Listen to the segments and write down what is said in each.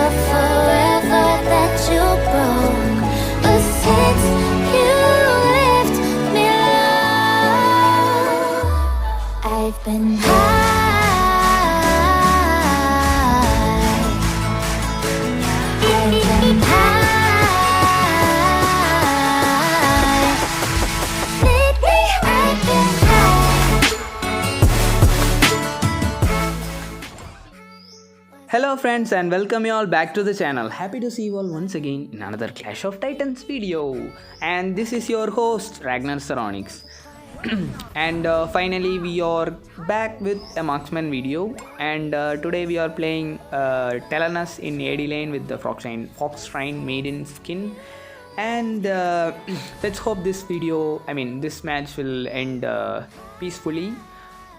love forever that you broke. But since you left me alone, I've been high. I've been high. Lately I've been high. Hello friends and welcome you all back to the channel. Happy to see you all once again in another Clash of Titans video. And this is your host Ragnar Seronix. And finally we are back with a marksman video. And today we are playing Tel'Annas in AD lane with the Fox Shrine Maiden skin. And let's hope this match will end peacefully.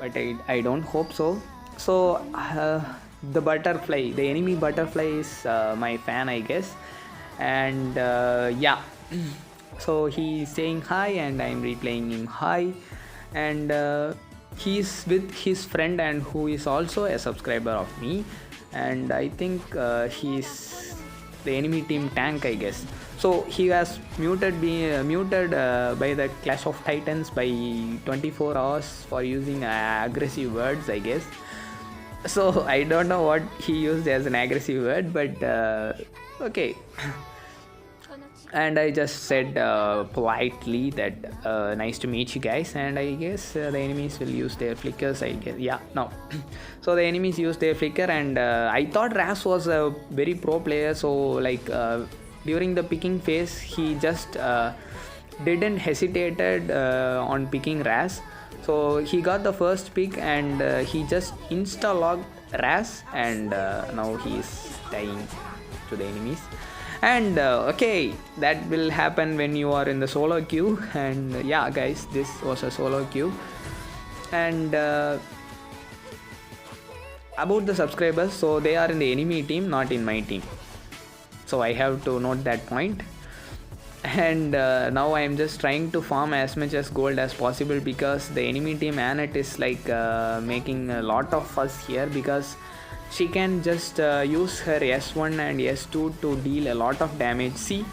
But I don't hope so. So the enemy butterfly is my fan, I guess. And yeah, so he's saying hi and I'm replaying him hi. And he's with his friend and who is also a subscriber of me. And I think he's the enemy team tank, I guess. So he has muted by the Clash of Titans by 24 hours for using aggressive words, I guess. So I don't know what he used as an aggressive word, but okay. And I just said politely that nice to meet you guys, and I guess the enemies will use their flickers, I guess. Yeah, no. So the enemies use their flicker, and I thought Ras was a very pro player, so like during the picking phase he just didn't hesitated on picking Ras. So he got the first pick and he just insta-logged Ras, and now he is dying to the enemies. And okay, that will happen when you are in the solo queue. And yeah guys, this was a solo queue. And about the subscribers, so they are in the enemy team, not in my team. So I have to note that point. And now I am just trying to farm as much as gold as possible, because the enemy team Annette is like making a lot of fuss here, because she can just use her S1 and S2 to deal a lot of damage. See,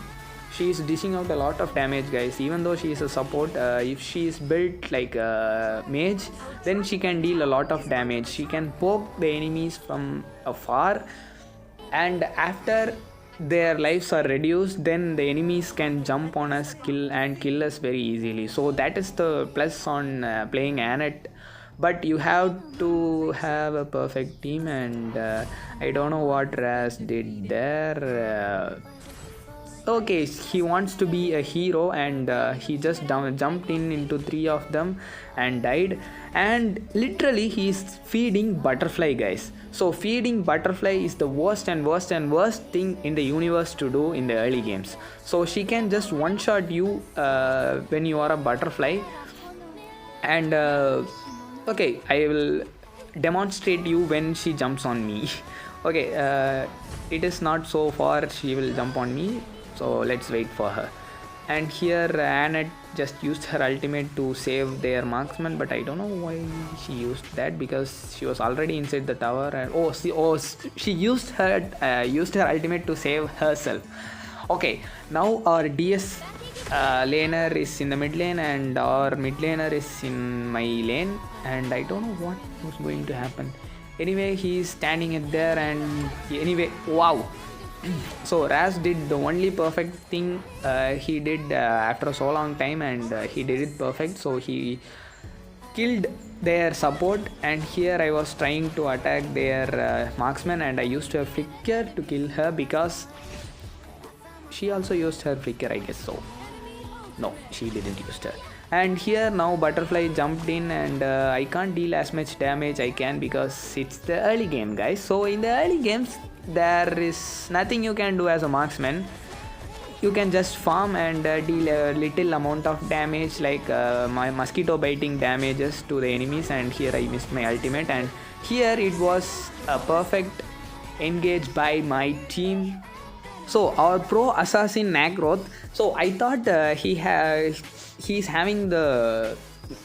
she is dishing out a lot of damage, guys. Even though she is a support, if she is built like a mage, then she can deal a lot of damage. She can poke the enemies from afar, and after their lives are reduced, then the enemies can jump on us, kill us very easily. So that is the plus on playing Annette. But you have to have a perfect team, and I don't know what Ras did there. Okay, he wants to be a hero, and he just jumped into 3 of them and died. And literally he is feeding butterfly, guys. So feeding butterfly is the worst thing in the universe to do in the early games. So she can just one shot you when you are a butterfly. And okay, I will demonstrate you when she jumps on me. Okay, it is not so far she will jump on me, so let's wait for her. And here Annette just used her ultimate to save their marksman, but I don't know why she used that, because she was already inside the tower. And she used her ultimate to save herself. Okay, now our DS laner is in the mid lane, and our mid laner is in my lane, and I don't know what was going to happen. Anyway, he is standing it there, and anyway, wow. So Ras did the only perfect thing he did after so long time, and he did it perfect. So he killed their support, and here I was trying to attack their marksman, and I used her flicker to kill her, because she also used her flicker, I guess. So no, she didn't use her. And here now butterfly jumped in, and I can't deal as much damage I can, because it's the early game, guys. So in the early games there is nothing you can do as a marksman. You can just farm and deal a little amount of damage, like my mosquito biting damages to the enemies. And here I missed my ultimate, and here it was a perfect engage by my team. So our pro assassin Nagroth, so I thought he's having the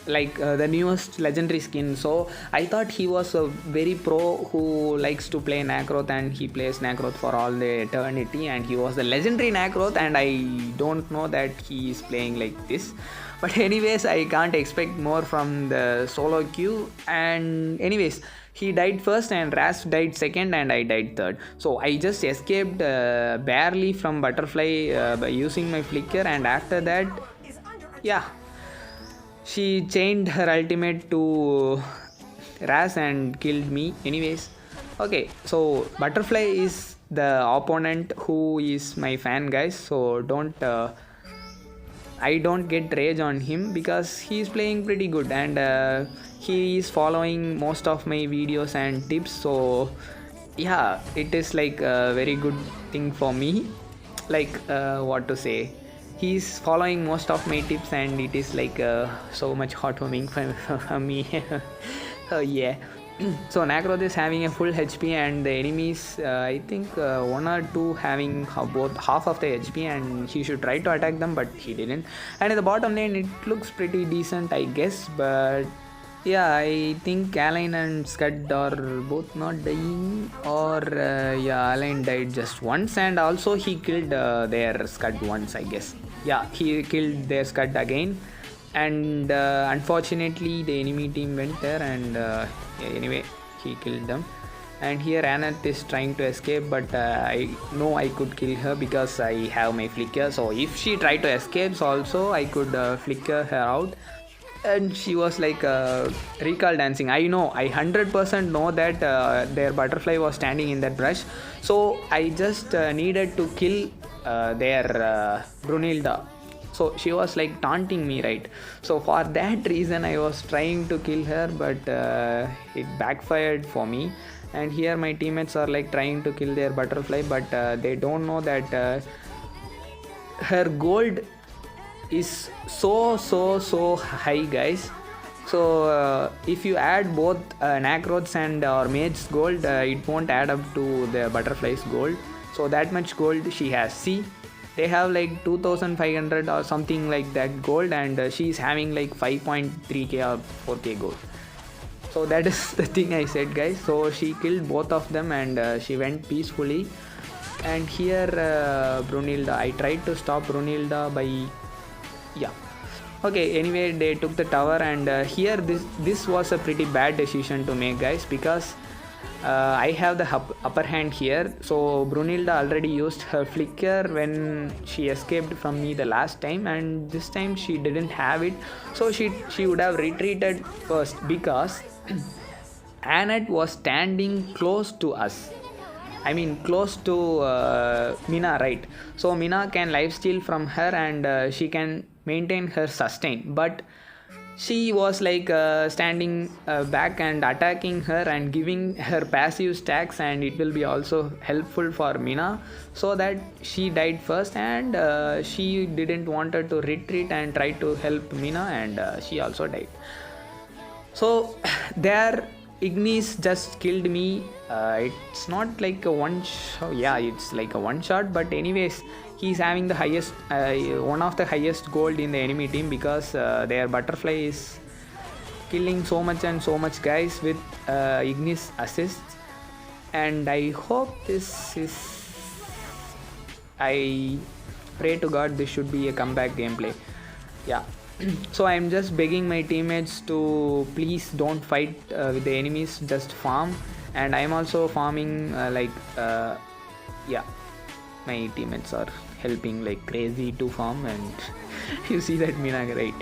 like the newest legendary skin. So I thought he was a very pro who likes to play Nacroth, and he plays Nacroth for all the eternity, and he was the legendary Nacroth, and I don't know that he is playing like this. But anyways, I can't expect more from the solo queue. And anyways, he died first and Ras died second and I died third. So I just escaped barely from butterfly by using my flicker, and after that, yeah, she chained her ultimate to Ras and killed me. Anyways, okay, so butterfly is the opponent who is my fan, guys. So don't I don't get rage on him because he is playing pretty good, and he is following most of my videos and tips. So yeah, it is like a very good thing for me. Like what to say, he's following most of my tips, and it is like so much heartwarming for me. Yeah. So Nacroth is having a full HP, and the enemies I think one or two having both half of the HP, and he should try to attack them, but he didn't. And in the bottom lane it looks pretty decent, I guess, but yeah, I think Align and Scud are both not dying, or yeah, Align died just once, and also he killed their Scud once, I guess. Yeah, he killed their Scud again, and unfortunately the enemy team went there, and yeah, anyway, he killed them. And here Anath is trying to escape, but I know I could kill her because I have my flicker. So if she tried to escape also, I could flicker her out. And she was like recall dancing. I know, I 100% know that their butterfly was standing in that brush. So I just needed to kill their Brunilda. So she was like taunting me, right? So for that reason I was trying to kill her, but it backfired for me. And here my teammates are like trying to kill their butterfly, but they don't know that her gold is so high, guys. So if you add both Nacroth's and or Mage's gold, it won't add up to the butterfly's gold. So that much gold she has. See, they have like 2500 or something like that gold, and she's having like 5.3k or 4k gold. So that is the thing I said, guys. So she killed both of them, and she went peacefully. And here Brunilda, I tried to stop Brunilda by, yeah, okay, anyway, they took the tower, and here this was a pretty bad decision to make, guys, because I have the upper hand here. So Brunilda already used her flicker when she escaped from me the last time, and this time she didn't have it. So she would have retreated first, because Annette was standing close to us. I mean close to Mina, right? So Mina can lifesteal from her, and she can maintain her sustain, but she was like standing back and attacking her and giving her passive stacks, and it will be also helpful for Mina, so that she died first, and she didn't wanted to retreat and try to help Mina, and she also died. So there Ignis just killed me. It's not like a one shot. Yeah, it's like a one shot, but anyways, he's having the highest one of the highest gold in the enemy team, because their butterfly is killing so much and so much, guys, with Ignis assists. And I hope this is, I pray to God this should be a comeback gameplay. Yeah. So I'm just begging my teammates to please don't fight with the enemies, just farm. And I'm also farming yeah, my teammates are helping like crazy to farm, and you see that Mina, right?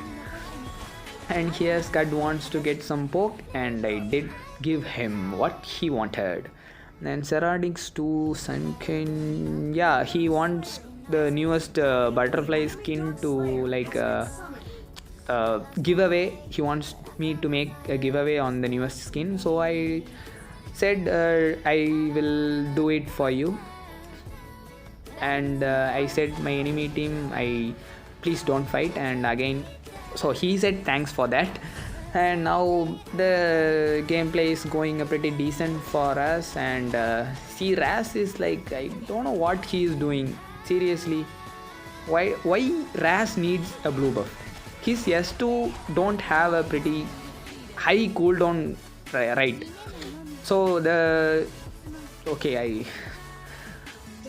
And here Scud wants to get some poke, and I did give him what he wanted. Then Seronix to Sunken, yeah, he wants the newest butterfly skin to like giveaway. He wants me to make a giveaway on the newest skin, so I said I will do it for you. And I said my enemy team, I please don't fight, and again, so he said thanks for that. And now the gameplay is going pretty decent for us, and see, Ras is like, I don't know what he is doing, seriously. Why Ras needs a blue buff? his S2 don't have a pretty high cooldown, right? So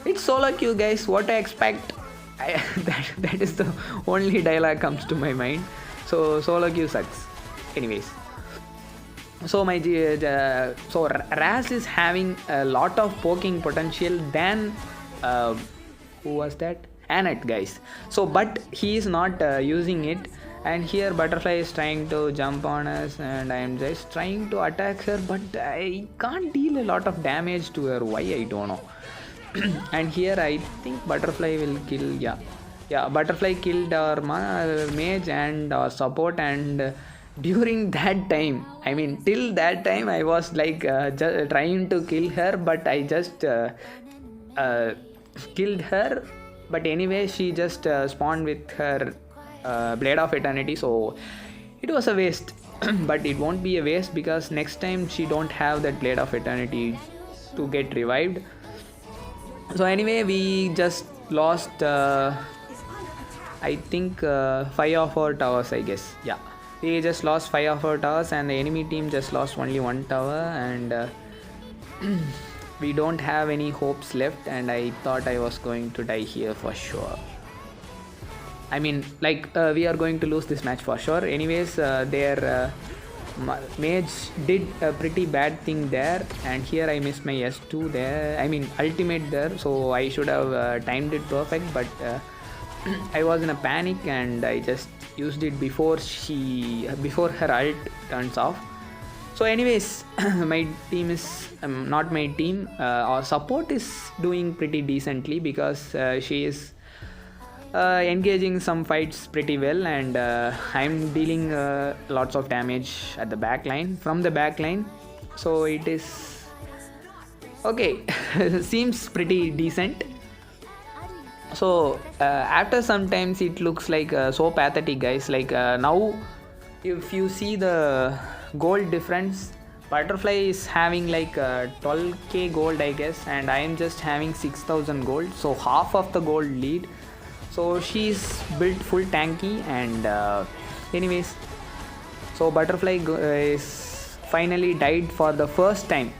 it's solo queue, guys. What I expect? That is the only dialogue comes to my mind. So solo queue sucks. Anyways, so Raz is having a lot of poking potential than who was that? Annette, guys. So but he is not using it. And here butterfly is trying to jump on us, and I am just trying to attack her, but I can't deal a lot of damage to her. Why, I don't know. And here I think butterfly will kill. Yeah, butterfly killed our mage and our support. And during that time, I mean till that time, I was like just trying to kill her, but I just killed her. But anyway, she just spawned with her blade of eternity, so it was a waste. But it won't be a waste, because next time she don't have that blade of eternity to get revived. So anyway, we just lost I think 5 of our towers, I guess. Yeah, we just lost 5 of our towers, and the enemy team just lost only 1 tower. And we don't have any hopes left, and I thought I was going to die here for sure. I mean, like, we are going to lose this match for sure. Anyways, their mage did a pretty bad thing there, and here I missed my S2 there. I mean, ultimate there, so I should have timed it perfect, but I was in a panic, and I just used it before her ult turns off. So anyways, my team is not my team. Our support is doing pretty decently, because she is engaging some fights pretty well, and I'm dealing lots of damage at the back line, from the back line. So it is okay. Seems pretty decent. So after sometimes it looks like so pathetic, guys. Like now, if you see the gold difference, butterfly is having like 12k gold, I guess, and I am just having 6000 gold, so half of the gold lead. So she's built full tanky. And anyways, so butterfly is finally died for the first time,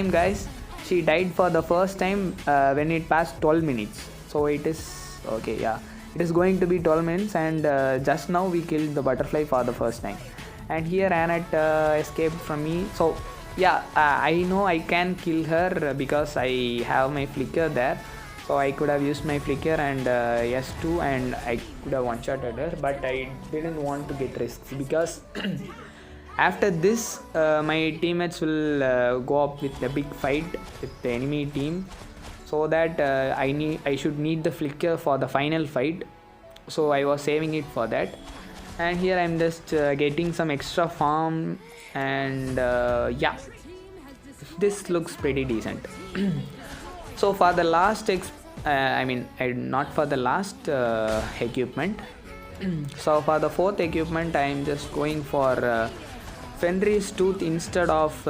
guys. She died for the first time when it passed 12 minutes. So it is okay. Yeah, it is going to be 12 minutes, and just now we killed the butterfly for the first time. And here Annette escaped from me. So yeah, I know I can kill her because I have my flicker there. So I could have used my flicker and S2, and I could have one-shotted her, but I didn't want to get risks, because after this my teammates will go up with a big fight with the enemy team, so that I should need the flicker for the final fight. So I was saving it for that. And here I'm just getting some extra farm, and yeah, this looks pretty decent. So for the last not for the last equipment. So for the 4th equipment, I am just going for Fenrir's Tooth instead of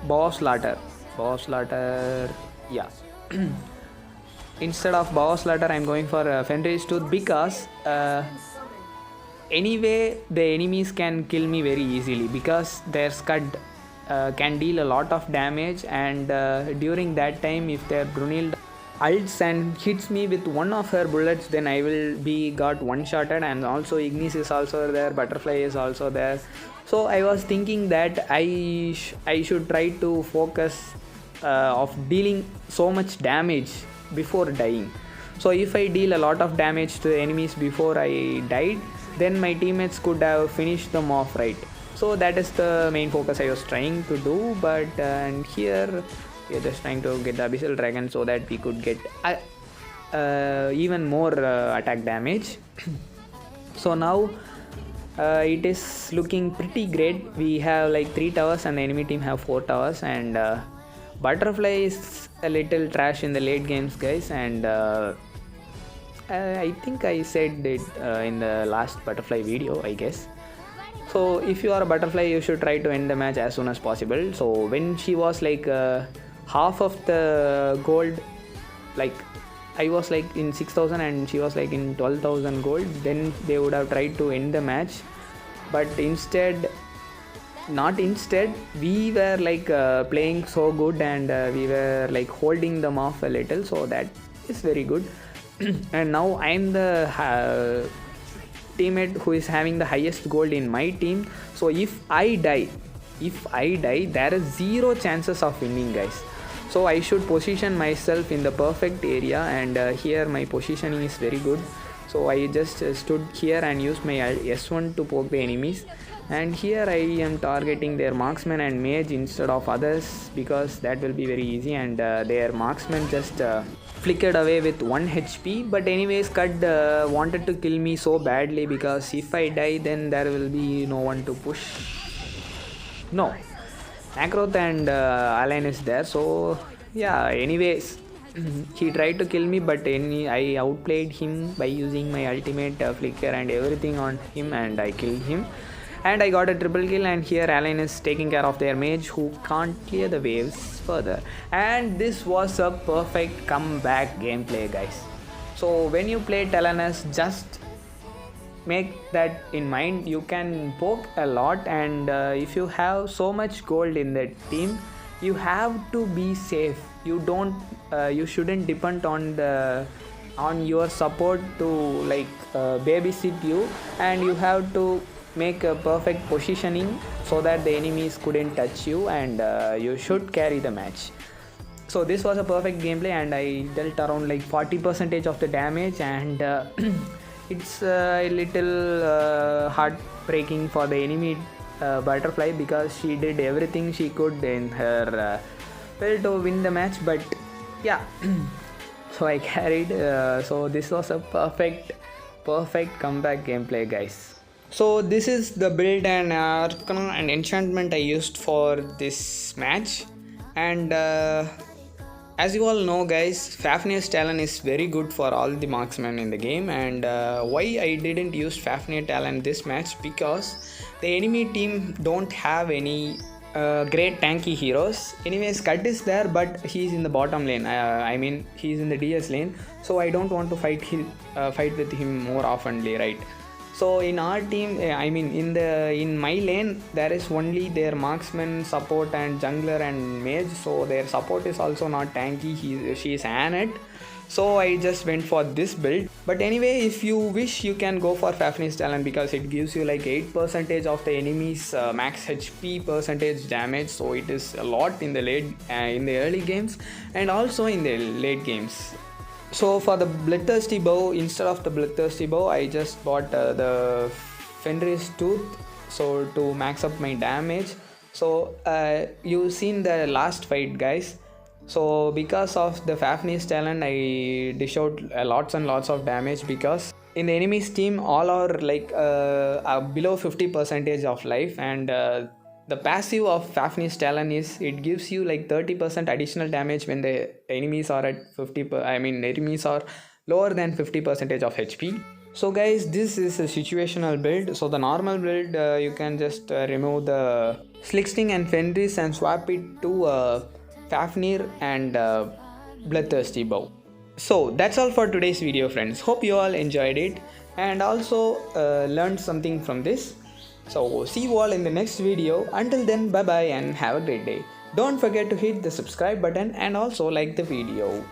Bow Slaughter. Yeah. Instead of Bow Slaughter, I am going for Fenrir's Tooth, because anyway the enemies can kill me very easily, because their Scud can deal a lot of damage. And during that time, if their Brunhilde ults and hits me with one of her bullets, then I will be got one-shotted. And also Ignis is also there, butterfly is also there. So I was thinking that I should try to focus of dealing so much damage before dying. So if I deal a lot of damage to the enemies before I died, then my teammates could have finished them off, right? So that is the main focus I was trying to do. But and here we are just trying to get the Abyssal Dragon, so that we could get even more attack damage. So now it is looking pretty great. We have like 3 towers, and the enemy team have 4 towers. And butterfly is a little trash in the late games, guys. And I think I said it in the last butterfly video, I guess. So if you are a butterfly, you should try to end the match as soon as possible. So when she was like half of the gold, like I was like in 6,000 and she was like in 12,000 gold, then they would have tried to end the match. But instead, we were like playing so good, and we were like holding them off a little, so that is very good. And now I'm the teammate who is having the highest gold in my team. So if I die, there is zero chances of winning, guys. So I should position myself in the perfect area, and here my positioning is very good. So I just stood here and used my S1 to poke the enemies, and here I am targeting their marksman and mage instead of others, because that will be very easy, and their marksman just flickered away with 1 HP. But anyways, Cud wanted to kill me so badly, because if I die then there will be no one to push. No, Akroth and Alan is there, so yeah, anyways, he tried to kill me, but I outplayed him by using my ultimate flicker and everything on him, and I killed him, and I got a triple kill. And here Alan is taking care of their mage, who can't clear the waves further. And this was a perfect comeback gameplay, guys. So when you play Tel'Annas, just make that in mind. You can poke a lot, and if you have so much gold in the team, you have to be safe. You shouldn't depend on your support to like babysit you, and you have to make a perfect positioning so that the enemies couldn't touch you, and you should carry the match. So this was a perfect gameplay, and I dealt around like 40% of the damage, and it's a little heartbreaking for the enemy butterfly, because she did everything she could in her will to win the match. But yeah, so I carried. So this was a perfect comeback gameplay, guys. So this is the build and arcana and enchantment I used for this match, and as you all know, guys, Fafnir's Talon is very good for all the marksmen in the game. And why I didn't use Fafnir Talon this match, because the enemy team don't have any great tanky heroes. Anyways, Cut is there, but he's in the bottom lane. I mean, he's in the DS lane, so I don't want to fight with him more oftenly, right? So in our team, I mean in my lane, there is only their marksman, support and jungler and mage. So their support is also not tanky. She is Annette. So I just went for this build. But anyway, if you wish, you can go for Fafnir's Talon, because it gives you like 8% of the enemy's max HP percentage damage. So it is a lot in the early games, and also in the late games. So for the Bloodthirsty bow, instead of the Bloodthirsty bow, I just bought the Fenris Tooth, so to max up my damage. So you've seen the last fight, guys. So because of the Fafnir's Talon, I dish out lots and lots of damage, because in the enemy's team all are like below 50% of life, and the passive of Fafnir's Talon is it gives you like 30% additional damage when the enemies are at 50. Enemies are lower than 50% of HP. So guys, this is a situational build. So the normal build, you can just remove the Slicksting and Fenris and swap it to Fafnir and Bloodthirsty bow. So that's all for today's video, friends. Hope you all enjoyed it and also learned something from this. So see you all in the next video. Until then, bye bye and have a great day. Don't forget to hit the subscribe button and also like the video.